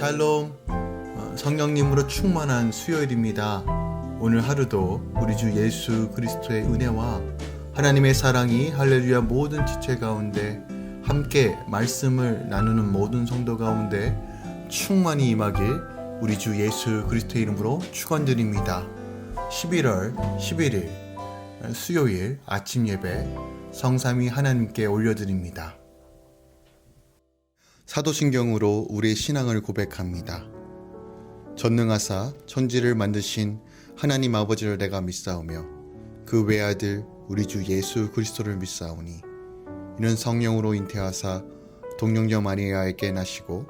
샬롬. 성령님으로 충만한 수요일입니다. 오늘 하루도 우리 주 예수 그리스도의 은혜와 하나님의 사랑이 할렐루야 모든 지체 가운데 함께 말씀을 나누는 모든 성도 가운데 충만히 임하길 우리 주 예수 그리스도의 이름으로 축원드립니다. 11월 11일 수요일 아침 예배 성삼위 하나님께 올려드립니다. 사도신경으로 우리의 신앙을 고백합니다. 전능하사 천지를 만드신 하나님 아버지를 내가 믿사오며 그 외아들 우리 주 예수 그리스도를 믿사오니 이는 성령으로 잉태하사 동정녀 마리아에게 나시고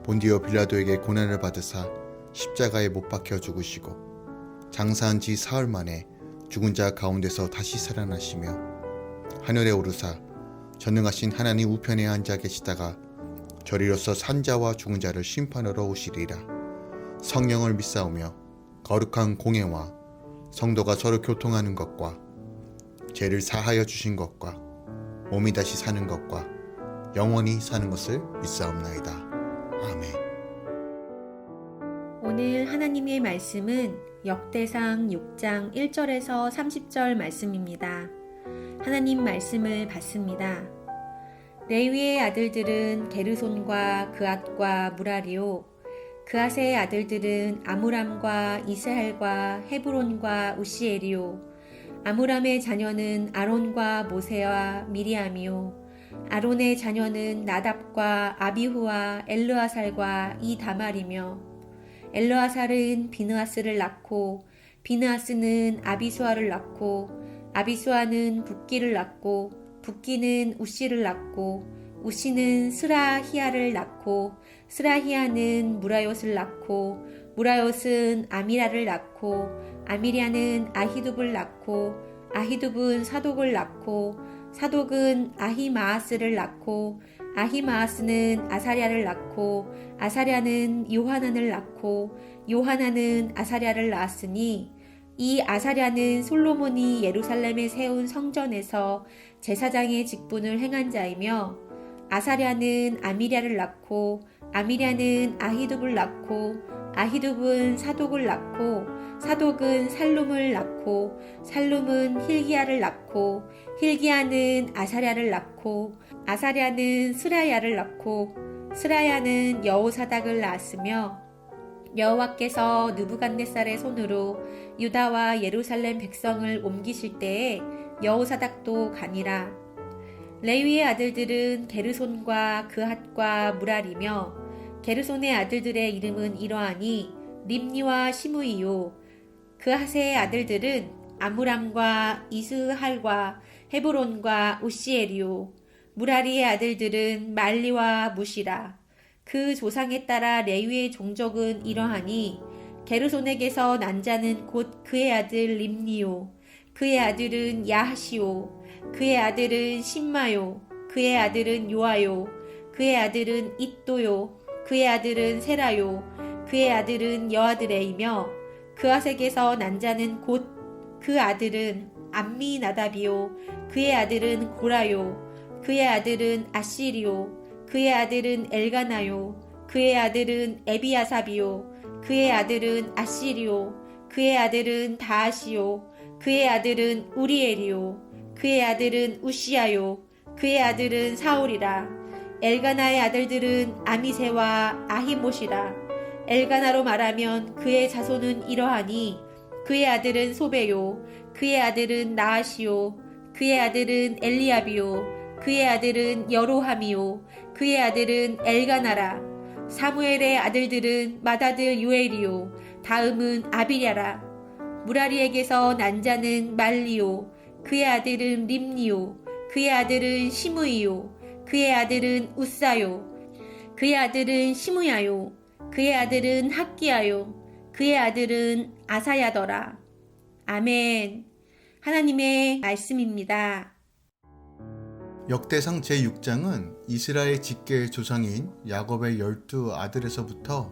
본디오 빌라도에게 고난을 받으사 십자가에 못 박혀 죽으시고 장사한 지 사흘 만에 죽은 자 가운데서 다시 살아나시며 하늘에 오르사 전능하신 하나님 우편에 앉아 계시다가 저리로서 산자와 죽은 자를 심판하러 오시리라. 성령을 믿사오며 거룩한 공예와 성도가 서로 교통하는 것과 죄를 사하여 주신 것과 몸이 다시 사는 것과 영원히 사는 것을 믿사옵나이다. 아멘. 오늘 하나님의 말씀은 역대상 6장 1절에서 30절 말씀입니다. 하나님 말씀을 받습니다. 레위의 아들들은 게르손과 그앗과 무라리요 그앗의 아들들은 아므람과 이스할과 헤브론과 우시엘이요 아므람의 자녀는 아론과 모세와 미리암이요 아론의 자녀는 나답과 아비후와 엘르아살과 이다말이며 엘르아살은 비느하스를 낳고 비느하스는 아비수아를 낳고 아비수아는 붓기를 낳고 붓기는 우시를 낳고 우시는 스라히아를 낳고 스라히아는 무라옅을 낳고 무라옅은 아미라를 낳고 아미랴는 아히둡을 낳고 아히둡은 사독을 낳고 사독은 아히마아스를 낳고 아히마아스는 아사랴를 낳고 아사랴는 요하난을 낳고 요하난은 아사랴를 낳았으니 이 아사랴는 솔로몬이 예루살렘에 세운 성전에서 제사장의 직분을 행한 자이며 아사랴는 아미랴를 낳고 아미랴는 아히둡을 낳고 아히둡은 사독을 낳고 사독은 살룸을 낳고 살룸은 힐기야를 낳고 힐기야는 아사랴를 낳고 아사랴는 스라야를 낳고 스라야는 여호사닥을 낳았으며 여호와께서 느부갓네살의 손으로 유다와 예루살렘 백성을 옮기실 때에 여호사닥도 가니라. 레위의 아들들은 게르손과 그핫과 무랄이며 게르손의 아들들의 이름은 이러하니 림니와 시므이요 그핫의 아들들은 아므람과 이스할과 헤브론과 우시엘이요 무라리의 아들들은 말리와 무시라. 그 조상에 따라 레위의 종족은 이러하니 게르손에게서 난 자는 곧 그의 아들 림니요 그의 아들은 야하시요 그의 아들은 심마요 그의 아들은 요아요 그의 아들은 잇도요 그의 아들은 세라요 그의 아들은 여아드레이며 그앗에게서 난 자는 곧 그 아들은 암미나답이요 그의 아들은 고라요 그의 아들은 아시리요 그의 아들은 엘가나요 그의 아들은 에비아삽이요 그의 아들은 아시리요 그의 아들은 다하시요 그의 아들은 우리엘이요 그의 아들은 우시야요 그의 아들은 사울이라. 엘가나의 아들들은 아미세와 아히못이라. 엘가나로 말하면 그의 자손은 이러하니 그의 아들은 소베요 그의 아들은 나하시요 그의 아들은 엘리압이요 그의 아들은 여로함이요 그의 아들은 엘가나라. 사무엘의 아들들은 맏아들 요엘이요 다음은 아비랴라. 무라리에게서 난 자는 말리요 그의 아들은 림니요 그의 아들은 시므이요 그의 아들은 우사요 그의 아들은 시므야요 그의 아들은 학기야요 그의 아들은 아사야더라. 아멘. 하나님의 말씀입니다. 역대상 제6장은 이스라엘 직계의 조상인 야곱의 12아들에서부터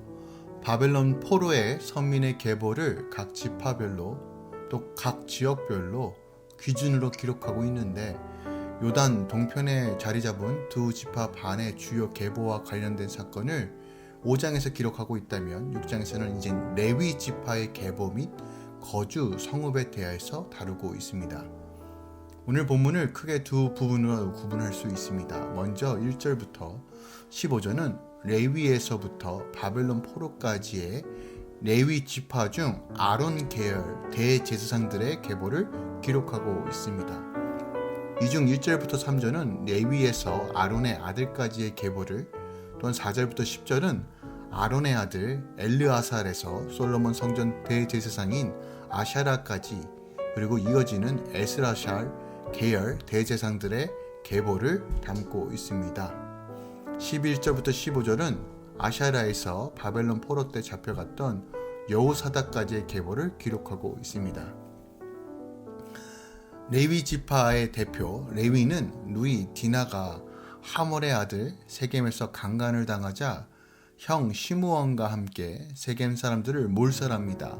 바벨론 포로의 선민의 계보를 각 지파별로 또 각 지역별로 기준으로 기록하고 있는데 요단 동편에 자리 잡은 두 지파 반의 주요 계보와 관련된 사건을 5장에서 기록하고 있다면 6장에서는 이제 레위 지파의 계보 및 거주 성읍에 대해서 다루고 있습니다. 오늘 본문을 크게 두 부분으로 구분할 수 있습니다. 먼저 1절부터 15절은 레위에서부터 바벨론 포로까지의 레위 지파 중 아론 계열 대제사장들의 계보를 기록하고 있습니다. 이중 1절부터 3절은 레위에서 아론의 아들까지의 계보를, 또한 4절부터 10절은 아론의 아들 엘르아살에서 솔로몬 성전 대제사장인 아샤라까지, 그리고 이어지는 에스라샬 계열 대제사장들의 계보를 담고 있습니다. 11절부터 15절은 아샤라에서 바벨론 포로 때 잡혀갔던 여호사닥까지의 계보를 기록하고 있습니다. 레위 지파의 대표 레위는 누이 디나가 하몰의 아들 세겜에서 강간을 당하자 형 시므온과 함께 세겜 사람들을 몰살합니다.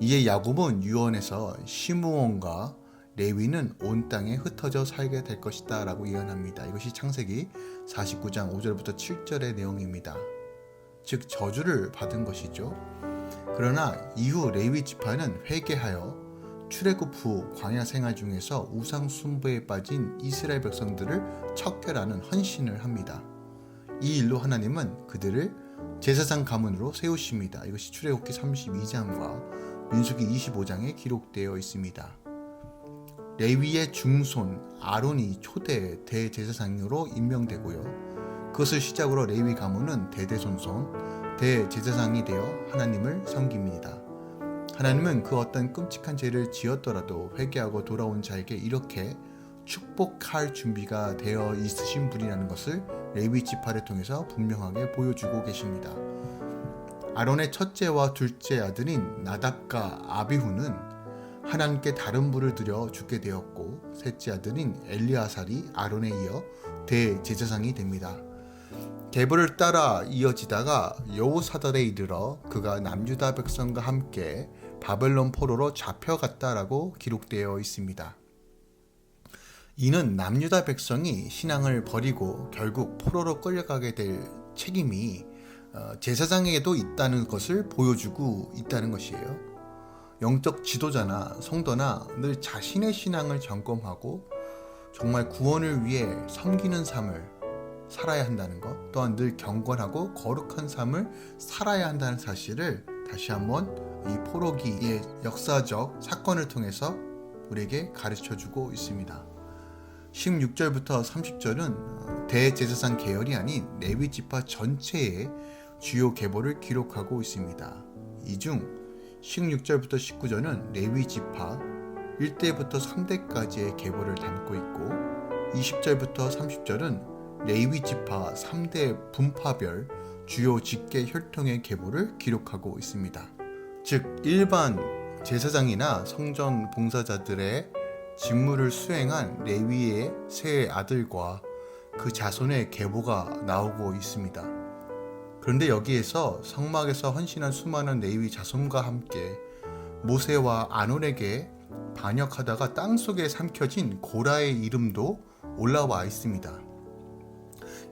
이에 야곱은 유언에서 시므온과 레위는 온 땅에 흩어져 살게 될 것이다 라고 예언합니다. 이것이 창세기 49장 5절부터 7절의 내용입니다. 즉 저주를 받은 것이죠. 그러나 이후 레위 지파는 회개하여 출애굽 후 광야 생활 중에서 우상 숭배에 빠진 이스라엘 백성들을 척결하는 헌신을 합니다. 이 일로 하나님은 그들을 제사장 가문으로 세우십니다. 이것이 출애굽기 32장과 민수기 25장에 기록되어 있습니다. 레위의 중손 아론이 초대 대제사장으로 임명되고요. 그것을 시작으로 레위 가문은 대대손손 대제사장이 되어 하나님을 섬깁니다. 하나님은 그 어떤 끔찍한 죄를 지었더라도 회개하고 돌아온 자에게 이렇게 축복할 준비가 되어 있으신 분이라는 것을 레위 지파를 통해서 분명하게 보여주고 계십니다. 아론의 첫째와 둘째 아들인 나답과 아비후는 하나님께 다른 불을 들여 죽게 되었고, 셋째 아들인 엘리아살이 아론에 이어 대제사장이 됩니다. 계보를 따라 이어지다가 여호사닥에 이르러 그가 남유다 백성과 함께 바벨론 포로로 잡혀갔다라고 기록되어 있습니다. 이는 남유다 백성이 신앙을 버리고 결국 포로로 끌려가게 될 책임이 제사장에게도 있다는 것을 보여주고 있다는 것이에요. 영적 지도자나 성도나 늘 자신의 신앙을 점검하고 정말 구원을 위해 섬기는 삶을 살아야 한다는 것, 또한 늘 경건하고 거룩한 삶을 살아야 한다는 사실을 다시 한번 이 포로기의 역사적 사건을 통해서 우리에게 가르쳐주고 있습니다. 16절부터 30절은 대제사장 계열이 아닌 레위 지파 전체의 주요 계보를 기록하고 있습니다. 이 중 16절부터 19절은 레위 지파 1대부터 3대까지의 계보를 담고 있고, 20절부터 30절은 레위 지파 3대 분파별 주요 직계 혈통의 계보를 기록하고 있습니다. 즉 일반 제사장이나 성전 봉사자들의 직무를 수행한 레위의 세 아들과 그 자손의 계보가 나오고 있습니다. 그런데 여기에서 성막에서 헌신한 수많은 레위 자손과 함께 모세와 아론에게 반역하다가 땅속에 삼켜진 고라의 이름도 올라와 있습니다.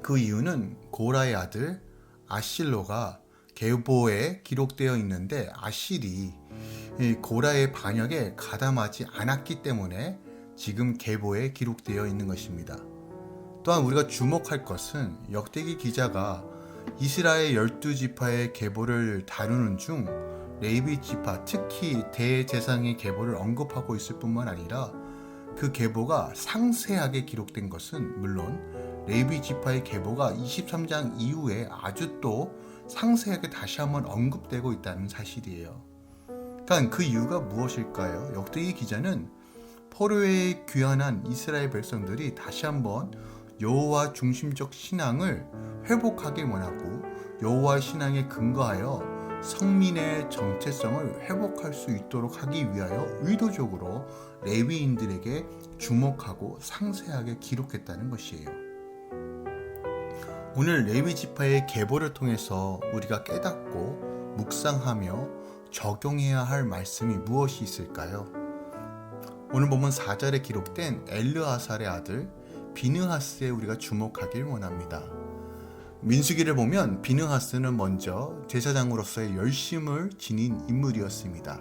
그 이유는 고라의 아들 아실로가 계보에 기록되어 있는데 아실이 고라의 반역에 가담하지 않았기 때문에 지금 계보에 기록되어 있는 것입니다. 또한 우리가 주목할 것은 역대기 기자가 이스라엘 12지파의 계보를 다루는 중 레위 지파, 특히 대제사장의 계보를 언급하고 있을 뿐만 아니라 그 계보가 상세하게 기록된 것은 물론 레위 지파의 계보가 23장 이후에 아주 또 상세하게 다시 한번 언급되고 있다는 사실이에요. 그러니까 그 이유가 무엇일까요? 역대기 기자는 포로에 귀환한 이스라엘 백성들이 다시 한번 여호와 중심적 신앙을 회복하기 원하고 여호와 신앙에 근거하여 성민의 정체성을 회복할 수 있도록 하기 위하여 의도적으로 레위인들에게 주목하고 상세하게 기록했다는 것이에요. 오늘 레위 지파의 계보를 통해서 우리가 깨닫고 묵상하며 적용해야 할 말씀이 무엇이 있을까요? 오늘 본문 4절에 기록된 엘르아살의 아들 비느하스에 우리가 주목하길 원합니다. 민수기를 보면 비느하스는 먼저 제사장으로서의 열심을 지닌 인물이었습니다.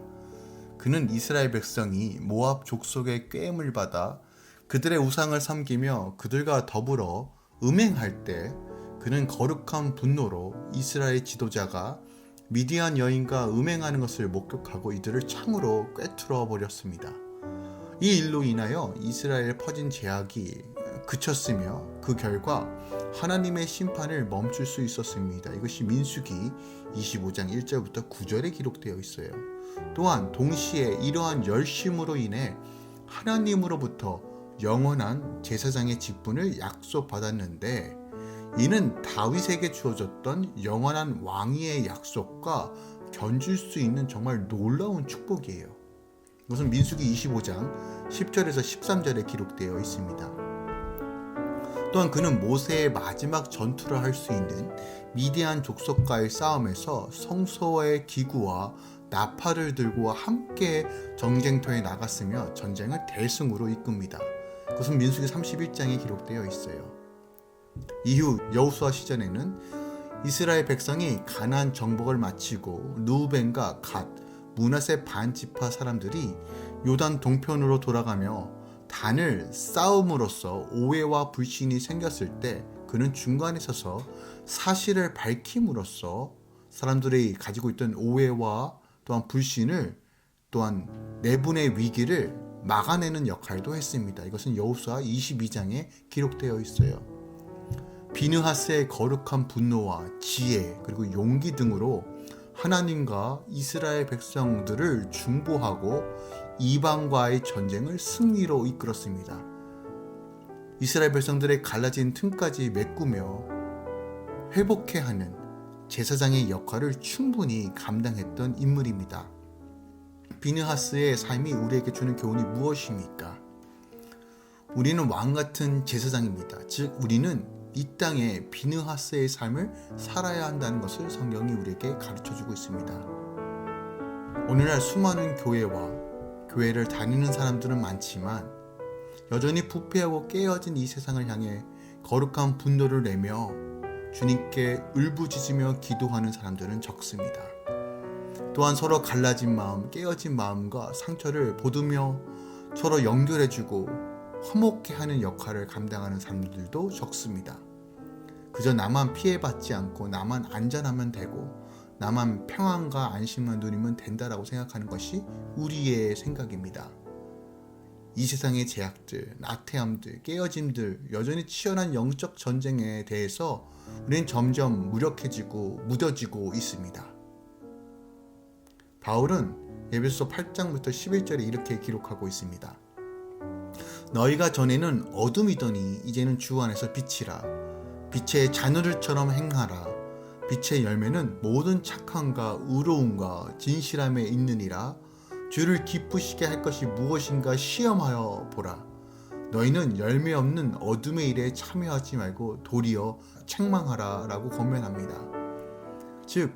그는 이스라엘 백성이 모압 족속의 꾀임을 받아 그들의 우상을 섬기며 그들과 더불어 음행할 때 그는 거룩한 분노로 이스라엘 지도자가 미디안 여인과 음행하는 것을 목격하고 이들을 창으로 꿰뚫어 버렸습니다. 이 일로 인하여 이스라엘에 퍼진 재앙이 그쳤으며 그 결과 하나님의 심판을 멈출 수 있었습니다. 이것이 민수기 25장 1절부터 9절에 기록되어 있어요. 또한 동시에 이러한 열심으로 인해 하나님으로부터 영원한 제사장의 직분을 약속받았는데 이는 다윗에게 주어졌던 영원한 왕위의 약속과 견줄 수 있는 정말 놀라운 축복이에요. 이것은 민수기 25장 10절에서 13절에 기록되어 있습니다. 또한 그는 모세의 마지막 전투를 할 수 있는 미디안 족속과의 싸움에서 성소의 기구와 나팔을 들고 함께 전쟁터에 나갔으며 전쟁을 대승으로 이끕니다. 그것은 민수기 31장에 기록되어 있어요. 이후 여호수아 시절에는 이스라엘 백성이 가나안 정복을 마치고 르우벤과 갓, 므낫세 반지파 사람들이 요단 동편으로 돌아가며 단을 싸움으로써 오해와 불신이 생겼을 때 그는 중간에 서서 사실을 밝힘으로써 사람들이 가지고 있던 오해와 또한 불신을 또한 내분의 위기를 막아내는 역할도 했습니다. 이것은 여호수아 22장에 기록되어 있어요. 비느하스의 거룩한 분노와 지혜 그리고 용기 등으로 하나님과 이스라엘 백성들을 중보하고 이방과의 전쟁을 승리로 이끌었습니다. 이스라엘 백성들의 갈라진 틈까지 메꾸며 회복해 하는 제사장의 역할을 충분히 감당했던 인물입니다. 비느하스의 삶이 우리에게 주는 교훈이 무엇입니까? 우리는 왕같은 제사장입니다. 즉 우리는 이 땅에 비느하스의 삶을 살아야 한다는 것을 성경이 우리에게 가르쳐주고 있습니다. 오늘날 수많은 교회를 다니는 사람들은 많지만 여전히 부패하고 깨어진 이 세상을 향해 거룩한 분노를 내며 주님께 울부짖으며 기도하는 사람들은 적습니다. 또한 서로 갈라진 마음, 깨어진 마음과 상처를 보듬며 서로 연결해주고 화목케 하는 역할을 감당하는 사람들도 적습니다. 그저 나만 피해받지 않고 나만 안전하면 되고 나만 평안과 안심만 누리면 된다라고 생각하는 것이 우리의 생각입니다. 이 세상의 제약들, 나태함들, 깨어짐들, 여전히 치열한 영적 전쟁에 대해서 우리는 점점 무력해지고 무뎌지고 있습니다. 바울은 에베소 8장부터 11절에 이렇게 기록하고 있습니다. 너희가 전에는 어둠이더니 이제는 주 안에서 빛이라. 빛의 자녀들처럼 행하라. 빛의 열매는 모든 착함과 의로움과 진실함에 있느니라. 주를 기쁘시게 할 것이 무엇인가 시험하여 보라. 너희는 열매 없는 어둠의 일에 참여하지 말고 도리어 책망하라 라고 권면합니다. 즉,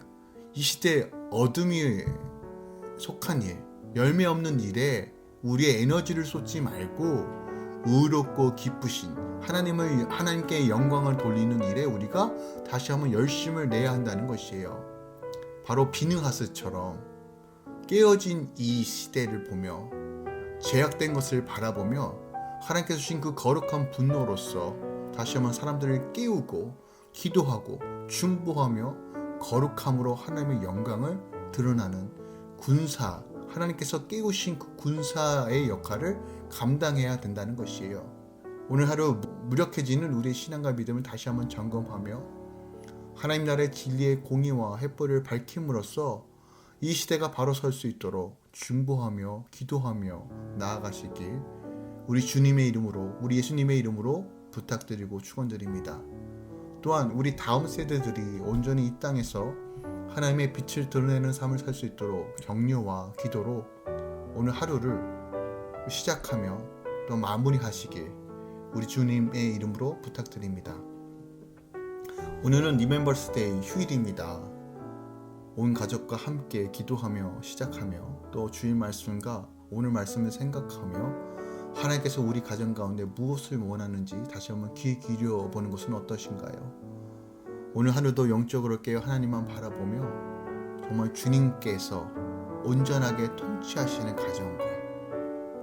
이 시대 어둠이 속한 일, 열매 없는 일에 우리의 에너지를 쏟지 말고 의롭고 기쁘신 하나님께 영광을 돌리는 일에 우리가 다시 한번 열심을 내야 한다는 것이에요. 바로 비느하스처럼 깨어진 이 시대를 보며 제약된 것을 바라보며 하나님께서 주신 그 거룩한 분노로서 다시 한번 사람들을 깨우고 기도하고 중보하며 거룩함으로 하나님의 영광을 드러나는 군사, 하나님께서 깨우신 그 군사의 역할을 감당해야 된다는 것이에요. 오늘 하루 무력해지는 우리의 신앙과 믿음을 다시 한번 점검하며 하나님 나라의 진리의 공의와 햇불을 밝힘으로써 이 시대가 바로 설 수 있도록 중보하며 기도하며 나아가시길 우리 주님의 이름으로, 우리 예수님의 이름으로 부탁드리고 축원드립니다. 또한 우리 다음 세대들이 온전히 이 땅에서 하나님의 빛을 드러내는 삶을 살 수 있도록 격려와 기도로 오늘 하루를 시작하며 또 마무리하시길 우리 주님의 이름으로 부탁드립니다. 오늘은 리멤버스 데이 휴일입니다. 온 가족과 함께 기도하며 시작하며 또 주일 말씀과 오늘 말씀을 생각하며 하나님께서 우리 가정 가운데 무엇을 원하는지 다시 한번 귀 기울여 보는 것은 어떠신가요? 오늘 하루도 영적으로 깨어 하나님만 바라보며 정말 주님께서 온전하게 통치하시는 가정과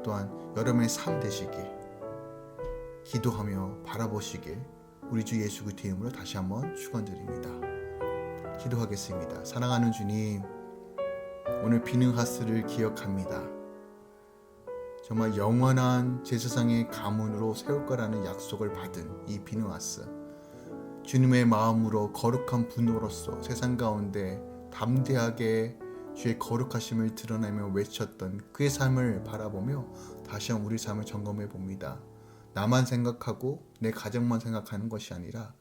또한 여러분의 삶 되시길 기도하며 바라보시길 우리 주 예수 그리스도의 이름으로 다시 한번 축원드립니다. 기도하겠습니다. 사랑하는 주님, 오늘 비느하스를 기억합니다. 정말 영원한 제사장의 가문으로 세울 거라는 약속을 받은 이 비느하스, 주님의 마음으로 거룩한 분으로서 세상 가운데 담대하게 주의 거룩하심을 드러내며 외쳤던 그의 삶을 바라보며 다시 한번 우리 삶을 점검해 봅니다. 나만 생각하고 내 가정만 생각하는 것이 아니라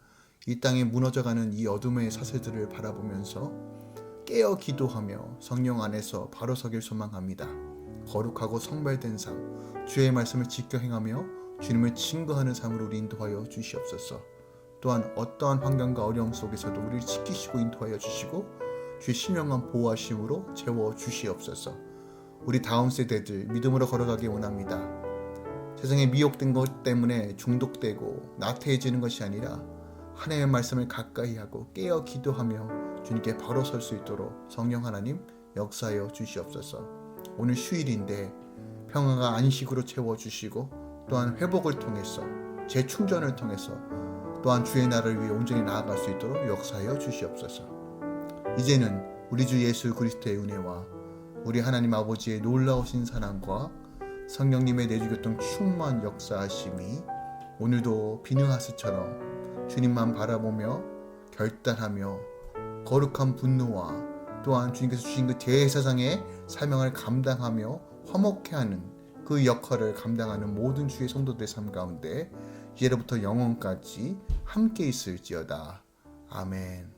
이 땅에 무너져가는 이 어둠의 사슬들을 바라보면서 깨어 기도하며 성령 안에서 바로 서길 소망합니다. 거룩하고 성별된 삶, 주의 말씀을 지켜 행하며 주님을 증거하는 삶으로 우리 인도하여 주시옵소서. 또한 어떠한 환경과 어려움 속에서도 우리를 지키시고 인도하여 주시고 주의 신령한 보호하심으로 채워 주시옵소서. 우리 다음 세대들 믿음으로 걸어가기 원합니다. 세상에 미혹된 것 때문에 중독되고 나태해지는 것이 아니라 하나님의 말씀을 가까이 하고 깨어 기도하며 주님께 바로 설 수 있도록 성령 하나님 역사하여 주시옵소서. 오늘 휴일인데 평화가 안식으로 채워주시고 또한 회복을 통해서 재충전을 통해서 또한 주의 나라를 위해 온전히 나아갈 수 있도록 역사하여 주시옵소서. 이제는 우리 주 예수 그리스도의 은혜와 우리 하나님 아버지의 놀라우신 사랑과 성령님의 내주교통 충만 역사하심이 오늘도 비느하스처럼 주님만 바라보며 결단하며 거룩한 분노와 또한 주님께서 주신 그 대제사장의 사명을 감당하며 화목케 하는 그 역할을 감당하는 모든 주의 성도들의 삶 가운데 이제로부터 영원까지 함께 있을지어다. 아멘.